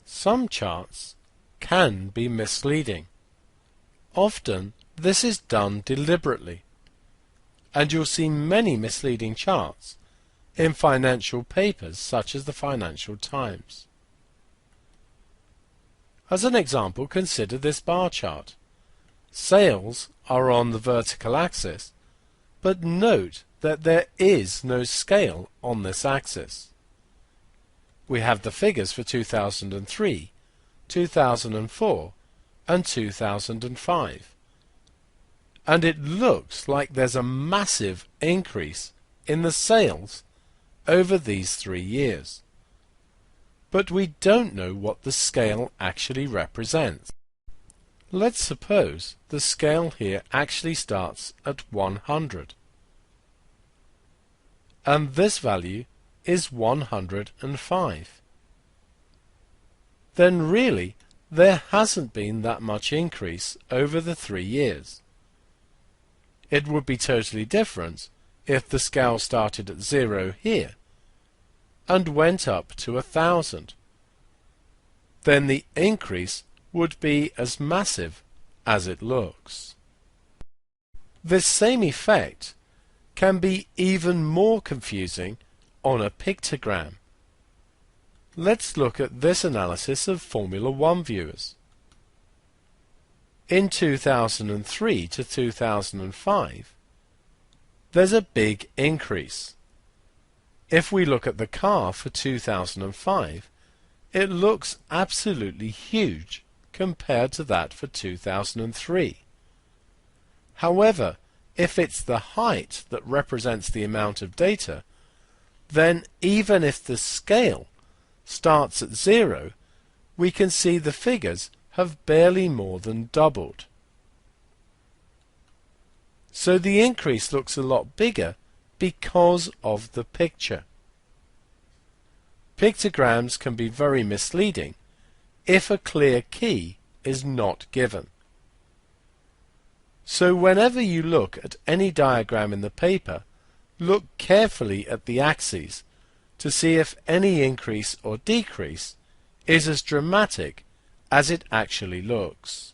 Some charts can be misleading. Often this is done deliberately, and you'll see many misleading charts in financial papers such as the Financial Times. As an example, consider this bar chart. Sales are on the vertical axis, but note that there is no scale on this axis. We have the figures for 2003, 2004 and 2005. And it looks like there's a massive increase in the sales over these 3 years. But we don't know what the scale actually represents. Let's suppose the scale here actually starts at 100. And this value is 105. Then really there hasn't been that much increase over the 3 years. It would be totally different if the scale started at 0 here and went up to 1,000. Then the increase would be as massive as it looks. This same effect can be even more confusing on a pictogram. Let's look at this analysis of Formula 1 viewers. In 2003 to 2005, there's a big increase. If we look at the car for 2005, it looks absolutely huge compared to that for 2003. However, if it's the height that represents the amount of data, then even if the scale starts at 0, we can see the figures have barely more than doubled. So the increase looks a lot bigger because of the picture. Pictograms can be very misleading if a clear key is not given. So whenever you look at any diagram in the paper, look carefully at the axes to see if any increase or decrease is as dramatic as it actually looks.